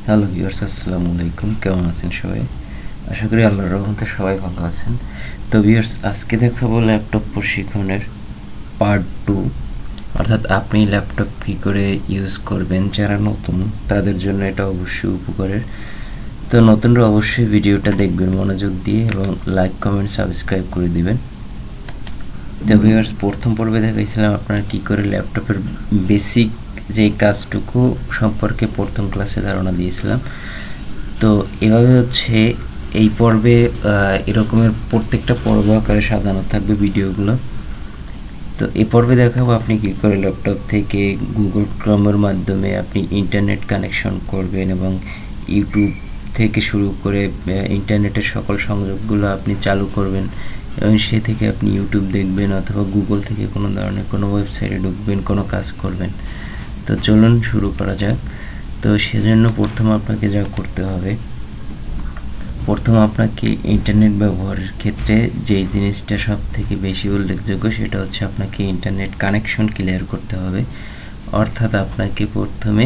Hello viewers, আসসালামু আলাইকুম। কেমন আছেন সবাই? আশা করি আল্লাহর রহমতে সবাই ভালো আছেন। তো ভিউয়ার্স, আজকে দেখাবো ল্যাপটপ প্রশিক্ষণের পার্ট 2, অর্থাৎ আপনি ল্যাপটপ কী করে ইউজ করবেন। যারা নতুন তাদের জন্য এটা অবশ্যই উপকারের। তো নতুনরা অবশ্যই ভিডিওটা দেখবেন মনোযোগ দিয়ে এবং লাইক, কমেন্ট, সাবস্ক্রাইব করে দিবেন। তো ভিউয়ার্স, প্রথম পর্বে দেখাইছিলাম আপনারা কী করে ল্যাপটপের বেসিক যে কাজটুকু সম্পর্কে প্রথম ক্লাসে ধারণা দিয়েছিলাম। তো এভাবে হচ্ছে এই পর্বে এরকমের প্রত্যেকটা পর্ব আকারে সাজানো থাকবে ভিডিওগুলো। তো এই পর্বে দেখাবো আপনি কী করে ল্যাপটপ থেকে গুগল ক্রোমের মাধ্যমে আপনি ইন্টারনেট কানেকশন করবেন এবং ইউটিউব থেকে শুরু করে ইন্টারনেটের সকল সংযোগগুলো আপনি চালু করবেন এবং সে থেকে আপনি ইউটিউব দেখবেন অথবা গুগল থেকে কোনো ধরনের কোনো ওয়েবসাইটে ঢুকবেন, কোনো কাজ করবেন। তো চলুন শুরু করা যাক। তো সেজন্য প্রথম আপনাকে যা করতে হবে, প্রথম আপনাকে ইন্টারনেট ব্যবহারের ক্ষেত্রে যেই জিনিসটা সব থেকে বেশি উল্লেখযোগ্য সেটা হচ্ছে আপনাকে ইন্টারনেট কানেকশন ক্লিয়ার করতে হবে। অর্থাৎ আপনাকে প্রথমে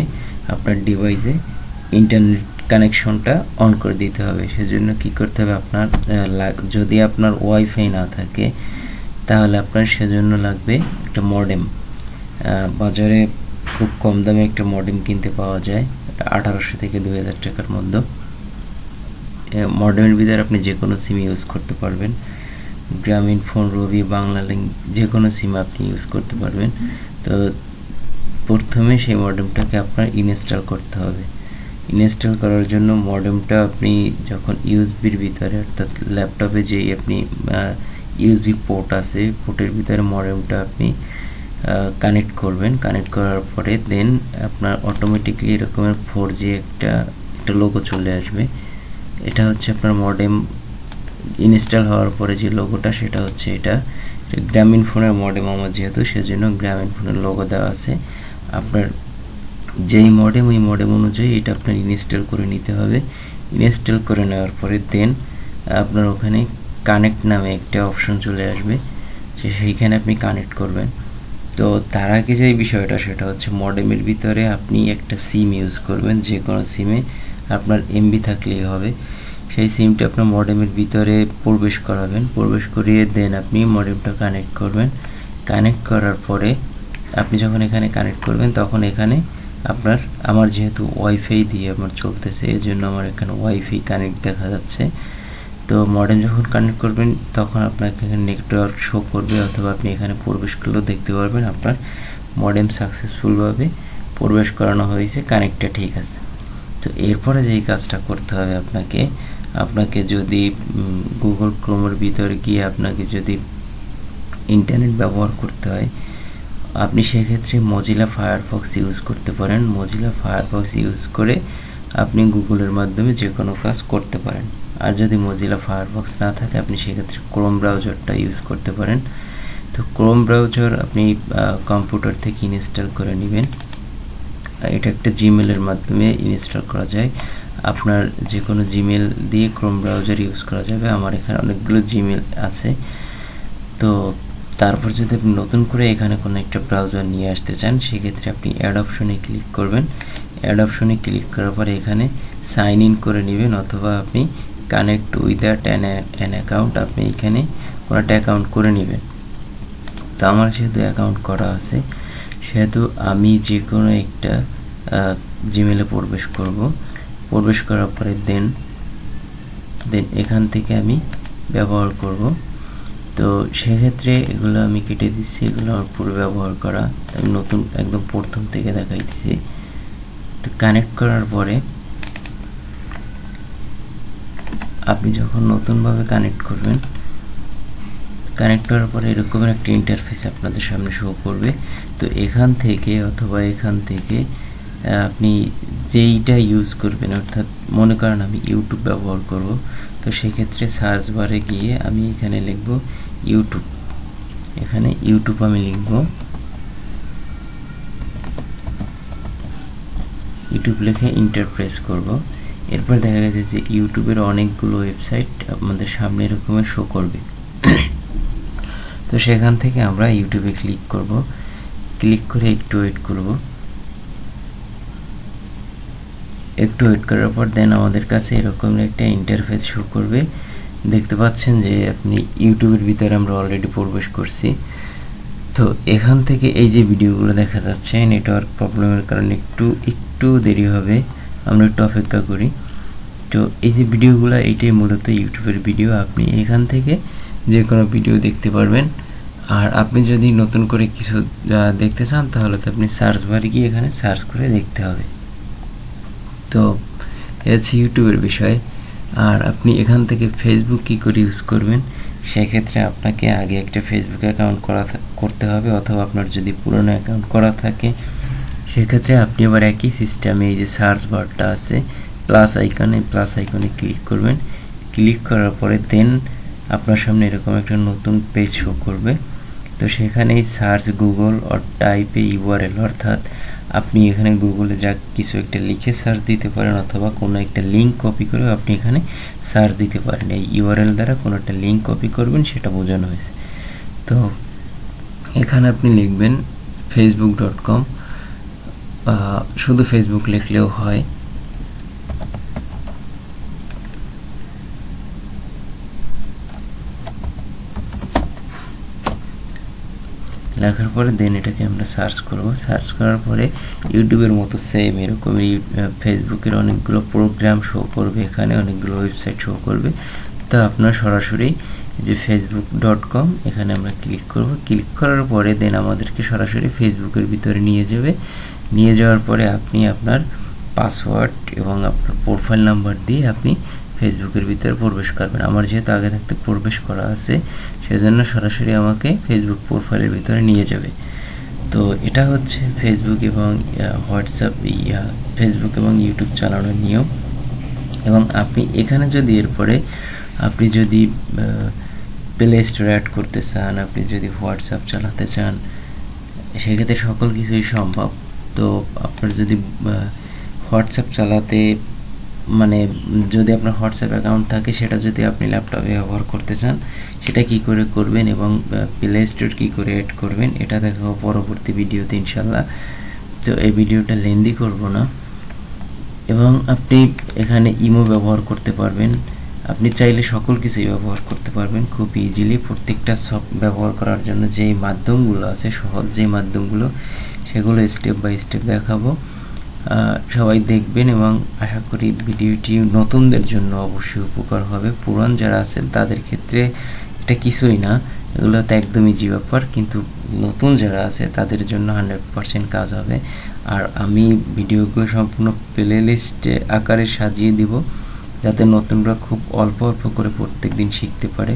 আপনার ডিভাইসে ইন্টারনেট কানেকশনটা অন করে দিতে হবে। সেজন্য কী করতে হবে, আপনার যদি আপনার ওয়াইফাই না থাকে তাহলে আপনার সেজন্য লাগবে একটা মডেম। বাজারে খুব কম দামে একটা মডেম কিনতে পাওয়া যায়, 1800 থেকে 2000 টাকার মধ্যে। মডেমের ভিতরে আপনি যে কোনো সিম ইউজ করতে পারবেন, গ্রামীণ ফোন, রবি, বাংলা লিঙ্ক, যে কোনো সিম আপনি ইউজ করতে পারবেন। তো প্রথমে সেই মডেমটাকে আপনার ইনস্টল করতে হবে। ইনস্টল করার জন্য মডেমটা আপনি যখন ইউএসবির ভিতরে, অর্থাৎ ল্যাপটপে যেই আপনি ইউএসবি পোর্ট আছে, পোর্টের ভিতরে মডেমটা আপনি কানেক্ট করবেন। কানেক্ট করার পরে দেন আপনার অটোমেটিকলি এরকমের 4G একটা লোগো চলে আসবে। এটা হচ্ছে আপনার মডেম ইনস্টল হওয়ার পরে যে লোগোটা, সেটা হচ্ছে এটা গ্রামীণ ফোনের মডেম আমার যেহেতু, সেজন্য গ্রামীণ ফোনের লোগো দেওয়া আছে। আপনার যেই মডেম, ওই মডেম অনুযায়ী এটা আপনার ইনস্টল করে নিতে হবে। ইনস্টল করে নেওয়ার পরে দেন আপনার ওখানে কানেক্ট নামে একটা অপশন চলে আসবে, সেইখানে আপনি কানেক্ট করবেন। তো তার আগে যে বিষয়টা সেটা হচ্ছে মডেমের ভিতরে আপনি একটা সিম ইউজ করবেন। যে কোনো সিমে আপনার এমবি থাকলেই হবে। সেই সিমটা আপনার মডেমের ভিতরে প্রবেশ করাবেন, প্রবেশ করিয়ে দেন আপনি মডেমটা কানেক্ট করবেন। কানেক্ট করার পরে আপনি যখন এখানে কানেক্ট করবেন তখন এখানে আপনার, আমার যেহেতু ওয়াইফাই দিয়ে আমার চলতেছে এই জন্য আমার এখানে ওয়াইফাই কানেক্ট দেখা যাচ্ছে। তো মডেম যখন কানেক্ট করবেন তখন আপনাকে এখানে নেটওয়ার্ক শো করবে, অথবা আপনি এখানে প্রবেশ করলেও দেখতে পারবেন আপনার মডেম সাকসেসফুলভাবে প্রবেশ করানো হয়েছে, কানেক্টটা ঠিক আছে। তো এরপরে যেই কাজটা করতে হবে আপনাকে যদি গুগল ক্রোমের ভিতরে গিয়ে আপনাকে যদি ইন্টারনেট ব্যবহার করতে হয়, আপনি সেক্ষেত্রে মজিলা ফায়ারফক্স ইউজ করতে পারেন। মজিলা ফায়ারফক্স ইউজ করে আপনি গুগলের মাধ্যমে যে কোনো কাজ করতে পারেন। আর যদি মজিলা ফায়ারফক্স না থাকে আপনি সেক্ষেত্রে ক্রোম ব্রাউজারটা ইউজ করতে পারেন। তো ক্রোম ব্রাউজার আপনি কম্পিউটার থেকে ইনস্টল করে নেবেন। এটা একটা জিমেলের মাধ্যমে ইনস্টল করা যায়। আপনার যে কোনো জিমেল দিয়ে ক্রোম ব্রাউজার ইউজ করা যাবে। আমার এখানে অনেকগুলো জিমেল আছে। তো তারপর যদি আপনি নতুন করে এখানে কোনো একটা ব্রাউজার নিয়ে আসতে চান সেক্ষেত্রে আপনি অ্যাড অপশনে ক্লিক করবেন। অ্যাড অপশনে ক্লিক করার পরে এখানে সাইন ইন করে নেবেন, অথবা আপনি কানেক্ট উইথ অ্যান অ্যাকাউন্ট, আপনি এখানে কোনো একটা অ্যাকাউন্ট করে নেবেন। তো আমার যেহেতু অ্যাকাউন্ট করা আছে সেহেতু আমি যে কোনো একটা জিমেলে প্রবেশ করব। প্রবেশ করার পরে দেন এখান থেকে আমি ব্যবহার করব। তো সেক্ষেত্রে এগুলো আমি কেটে দিচ্ছি, এগুলো আমার পুরো ব্যবহার করা। আমি নতুন একদম প্রথম থেকে দেখাই দিচ্ছি। তো কানেক্ট করার পরে আপনি যখন নতুনভাবে কানেক্ট করবেন, কানেক্ট করার পরে এরকমের একটা ইন্টারফেস আপনাদের সামনে শো করবে। তো এখান থেকে অথবা এখান থেকে আপনি যেইটা ইউজ করবেন, অর্থাৎ মনে করেন আমি ইউটিউব ব্যবহার করব, তো সেক্ষেত্রে সার্চ বারে গিয়ে আমি এখানে লিখব ইউটিউব। এখানে ইউটিউব আমি লিখব। ইউটিউব লিখে ইন্টার প্রেস করব। এরপর দেখা গেছে যে ইউটিউবের অনেকগুলো ওয়েবসাইট আমাদের সামনে এরকমের শো করবে। তো সেখান থেকে আমরা ইউটিউবে ক্লিক করব। ক্লিক করে একটু ওয়েট করব। একটু ওয়েট করার পর দেন আমাদের কাছে এরকম একটা ইন্টারফেস শো করবে। দেখতে পাচ্ছেন যে আপনি ইউটিউবের ভিতরে আমরা অলরেডি প্রবেশ করছি। তো এখান থেকে এই যে ভিডিওগুলো দেখা যাচ্ছে নেটওয়ার্ক প্রবলেমের কারণে একটু দেরি হবে, আমরা একটু অপেক্ষা করি। তো এই যে ভিডিওগুলো এইটাই মূলত ইউটিউবের ভিডিও, আপনি এখান থেকে যে কোনো ভিডিও দেখতে পারবেন। আর আপনি যদি নতুন করে কিছু দেখতে চান তাহলে তো আপনি সার্চ বারে গিয়ে এখানে সার্চ করে দেখতে হবে। তো হচ্ছে ইউটিউবের বিষয়। আর আপনি এখান থেকে ফেসবুক কী করে ইউজ করবেন, সেক্ষেত্রে আপনাকে আগে একটা ফেসবুক অ্যাকাউন্ট করতে হবে, অথবা আপনার যদি পুরনো অ্যাকাউন্ট করা থাকে সেক্ষেত্রে আপনি আবার একই সিস্টেমে এই যে সার্চ বারটা আছে প্লাস আইকনে ক্লিক করবেন। ক্লিক করার পরে দেন আপনার সামনে এরকম একটা নতুন পেজ শো করবে। তো সেখানেই সার্চ গুগল অর টাইপে ইউআরএল, অর্থাৎ আপনি এখানে গুগলে যা কিছু একটা লিখে সার্চ দিতে পারেন, অথবা কোনো একটা লিঙ্ক কপি করে আপনি এখানে সার্চ দিতে পারেন। এই ইউআরএল দ্বারা কোনো একটা লিঙ্ক কপি করবেন, সেটা বোঝানো হয়েছে। তো এখানে আপনি লিখবেন facebook.com, শুধু ফেসবুক লিখলেও হয়। লেখার পরে দেন এটাকে আমরা সার্চ করব। সার্চ করার পরে ইউটিউবের মতো সেম এরকমই ফেসবুকের অনেকগুলো প্রোগ্রাম শো করবে, এখানে অনেকগুলো ওয়েবসাইট শো করবে। তো আপনার সরাসরি যে facebook.com এখানে আমরা ক্লিক করব। ক্লিক করার পরে দেন আমাদেরকে সরাসরি ফেসবুকের ভিতরে নিয়ে যাবে। নিয়ে যাওয়ার পরে আপনি আপনার পাসওয়ার্ড এবং আপনার প্রোফাইল নাম্বার দিয়ে আপনি ফেসবুকের ভিতরে প্রবেশ করবেন। আমার যেহেতু আগে থাকতে প্রবেশ করা আছে সেজন্য সরাসরি আমাকে ফেসবুক প্রোফাইলের ভিতরে নিয়ে যাবে। তো এটা হচ্ছে ফেসবুক এবং হোয়াটসঅ্যাপ ফেসবুক এবং ইউটিউব চালানোর নিয়ম। এবং আপনি এখানে যদি এরপরে আপনি যদি প্লে স্টোরে অ্যাড করতে চান, আপনি যদি হোয়াটসঅ্যাপ চালাতে চান, সেক্ষেত্রে সকল কিছুই সম্ভব। তো আপনার যদি হোয়াটসঅ্যাপ চালাতে মানে যদি আপনার হোয়াটসঅ্যাপ অ্যাকাউন্ট থাকে, সেটা যদি আপনি ল্যাপটপে ব্যবহার করতে চান, সেটা কি করে করবেন এবং প্লে স্টোর কী করে অ্যাড করবেন এটা দেখাবো পরবর্তী ভিডিওতে ইনশাল্লাহ। তো এই ভিডিওটা লেন্দি করব না। এবং আপনি এখানে ইমো ব্যবহার করতে পারবেন, আপনি চাইলে সকল কিছুই ব্যবহার করতে পারবেন খুব ইজিলি। প্রত্যেকটা সব ব্যবহার করার জন্য যেই মাধ্যমগুলো আছে, সহজ যেই মাধ্যমগুলো, সেগুলো স্টেপ বাই স্টেপ দেখাবো। সবাই দেখবেন এবং আশা করি ভিডিওটি নতুনদের জন্য অবশ্যই উপকার হবে। পুরান যারা আছেন তাদের ক্ষেত্রে এটা কিছুই না, এগুলো তো একদমই ইজি ব্যাপার, কিন্তু নতুন যারা আছে তাদের জন্য 100% কাজ হবে। আর আমি ভিডিওগুলো সম্পূর্ণ প্লে লিস্টে আকারে সাজিয়ে দিব, যাতে নতুনরা খুব অল্প অল্প করে প্রত্যেক দিন শিখতে পারে।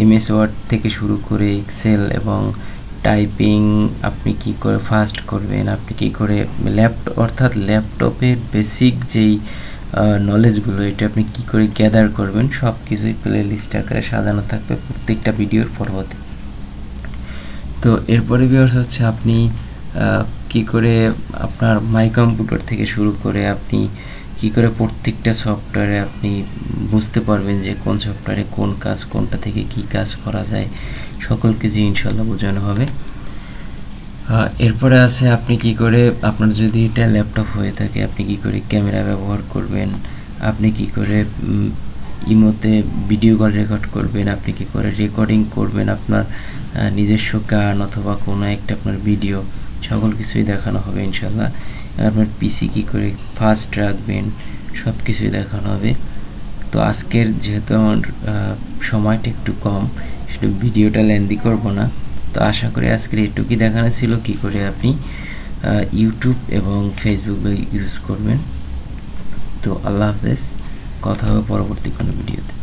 এমএস ওয়ার্ড থেকে শুরু করে এক্সেল এবং টাইপিং আপনি কি করে ফাস্ট করবেন, আপনি কি করে অর্থাৎ ল্যাপটপের বেসিক যেই নলেজগুলো, এটা আপনি কি করে গ্যাদার করবেন, সব কিছুই প্লে লিস্ট আকারে সাজানো থাকবে প্রত্যেকটা ভিডিওর পর্বতে। তো এরপরে ভিউয়ার্স হচ্ছে আপনি কি করে আপনার মাই কম্পিউটার থেকে শুরু করে আপনি কি করে প্রত্যেকটা সফটওয়্যারে আপনি বুঝতে পারবেন যে কোন সফটওয়্যারে কোন কাজ, কোনটা থেকে কি কাজ করা যায়, সকল কিছু ইনশাল্লাহ বোঝানো হবে। এরপরে আছে আপনি কি করে, আপনার যদি এটা ল্যাপটপ হয়ে থাকে, আপনি কি করে ক্যামেরা ব্যবহার করবেন, আপনি কি করে ইমোতে ভিডিও কল রেকর্ড করবেন, আপনি কি করে রেকর্ডিং করবেন আপনার নিজস্ব গান অথবা কোনো একটা আপনার ভিডিও, সকল কিছুই দেখানো হবে ইনশাল্লাহ। আপনার পিসি কি করে ফাস্ট রাখবেন, সব কিছুই দেখানো হবে। তো আজকের যেহেতু আমার সময়টা একটু কম, সেটা ভিডিওটা লেন্দি করব না। তো আশা করি আজকের এটুকুই দেখানো ছিল কি করে আপনি ইউটিউব এবং ফেসবুক ইউজ করবেন। তো আল্লাহ হাফেজ, কথা হবে পরবর্তী কোনো ভিডিওতে।